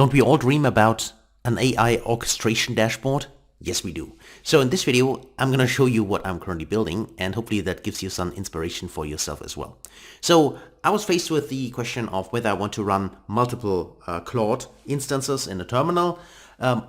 Don't we all dream about an AI orchestration dashboard? Yes, we do. So in this video, I'm going to show you what I'm currently building, and hopefully that gives you some inspiration for yourself as well. So I was faced with the question of whether I want to run multiple Claude instances in a terminal,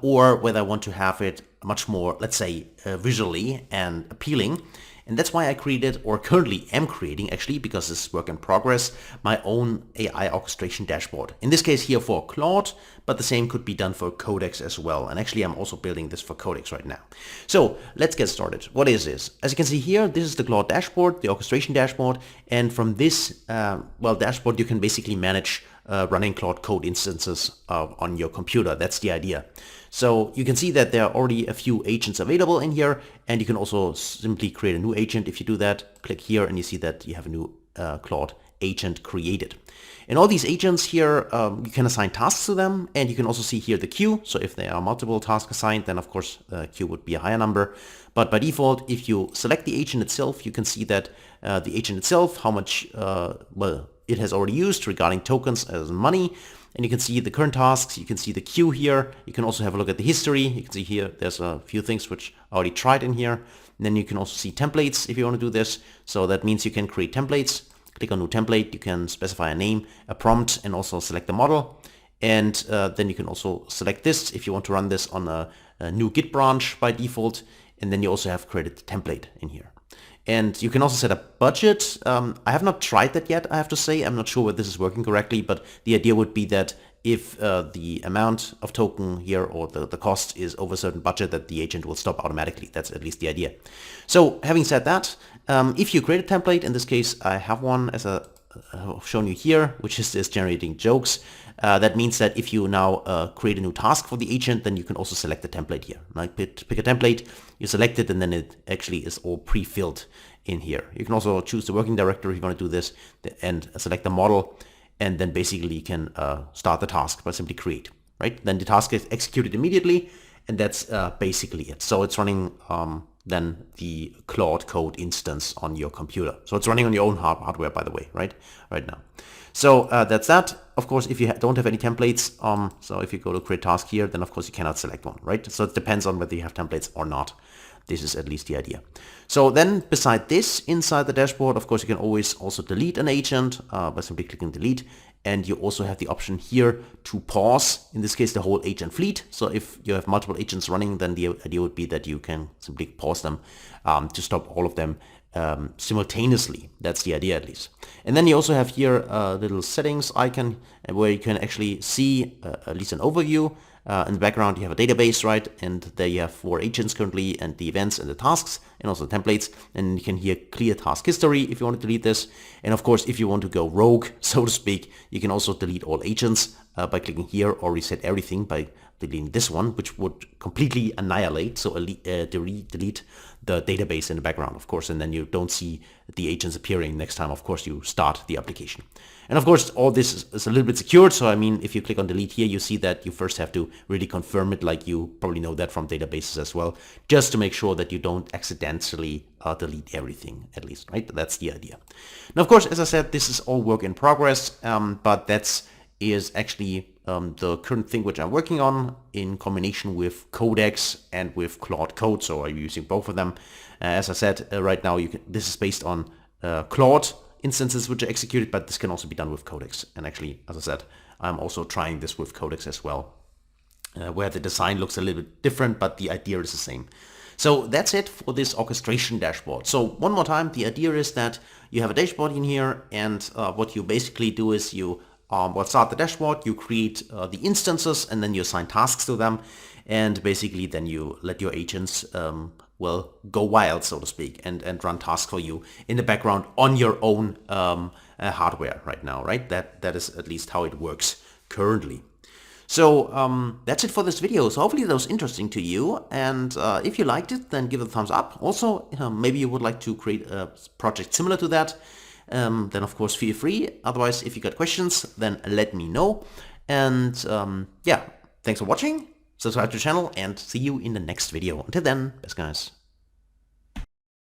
or whether I want to have it much more, let's say, visually and appealing. And that's why I created, or currently am creating actually, because this is work in progress, my own AI orchestration dashboard. In this case here for Claude, but the same could be done for Codex as well. And actually I'm also building this for Codex right now. So let's get started. What is this? As you can see here, this is the Claude dashboard, the orchestration dashboard. And from this, dashboard, you can basically manage running Claude Code instances on your computer. That's the idea. So you can see that there are already a few agents available in here, and you can also simply create a new agent. If you do that, click here and you see that you have a new Claude agent created. And all these agents here, you can assign tasks to them, and you can also see here the queue. So if there are multiple tasks assigned, then of course queue would be a higher number. But by default, if you select the agent itself, you can see that the agent itself, how much it has already used regarding tokens as money. And you can see the current tasks, you can see the queue here. You can also have a look at the history. You can see here, there's a few things which I already tried in here. And then you can also see templates if you want to do this. So that means you can create templates. Click on new template. You can specify a name, a prompt, and also select the model. And then you can also select this if you want to run this on a new Git branch by default. And then you also have created the template in here. And you can also set a budget. I have not tried that yet, I have to say. I'm not sure whether this is working correctly, but the idea would be that if the amount of token here or the cost is over a certain budget, that the agent will stop automatically. That's at least the idea. So having said that, if you create a template, in this case, I have one as I've shown you here, which is this generating jokes. That means that if you now create a new task for the agent, then you can also select the template here. Like pick a template, you select it, and then it actually is all pre-filled in here. You can also choose the working directory if you want to do this, and select the model, and then basically you can start the task by simply create. Right? Then the task is executed immediately, and that's basically it. So it's running then the Claude Code instance on your computer. So it's running on your own hardware, by the way, right now. So that's that. Of course, if you don't have any templates, so if you go to create task here, then of course you cannot select one, right? So it depends on whether you have templates or not. This is at least the idea. So then beside this, inside the dashboard, of course, you can always also delete an agent by simply clicking delete. And you also have the option here to pause, in this case, the whole agent fleet. So if you have multiple agents running, then the idea would be that you can simply pause them to stop all of them simultaneously. That's the idea, at least. And then you also have here a little settings icon where you can actually see at least an overview. In the background, you have a database, right? And there you have 4 agents currently, and the events and the tasks, and also the templates. And you can here clear task history if you want to delete this. And of course, if you want to go rogue, so to speak, you can also delete all agents by clicking here, or reset everything by deleting this one, which would completely annihilate, so delete the database in the background, of course, and then you don't see the agents appearing next time, of course, you start the application. And of course, all this is a little bit secured, so I mean, if you click on delete here, you see that you first have to really confirm it, like you probably know that from databases as well, just to make sure that you don't accidentally delete everything, at least, right? That's the idea. Now, of course, as I said, this is all work in progress, but is actually the current thing which I'm working on in combination with Codex and with Claude Code. So I'm using both of them. As I said, right now this is based on Claude instances which are executed, but this can also be done with Codex. And actually, as I said, I'm also trying this with Codex as well, where the design looks a little bit different, but the idea is the same. So that's it for this orchestration dashboard. So one more time, the idea is that you have a dashboard in here, and what you basically do is you start the dashboard, you create the instances, and then you assign tasks to them, and basically then you let your agents go wild, so to speak, and run tasks for you in the background on your own hardware right now, right? That is at least how it works currently. So that's it for this video. So hopefully that was interesting to you, and if you liked it, then give it a thumbs up. Also, maybe you would like to create a project similar to that. Then of course feel free. Otherwise, if you got questions, then let me know. And yeah, thanks for watching. Subscribe to the channel, and see you in the next video. Until then, best guys.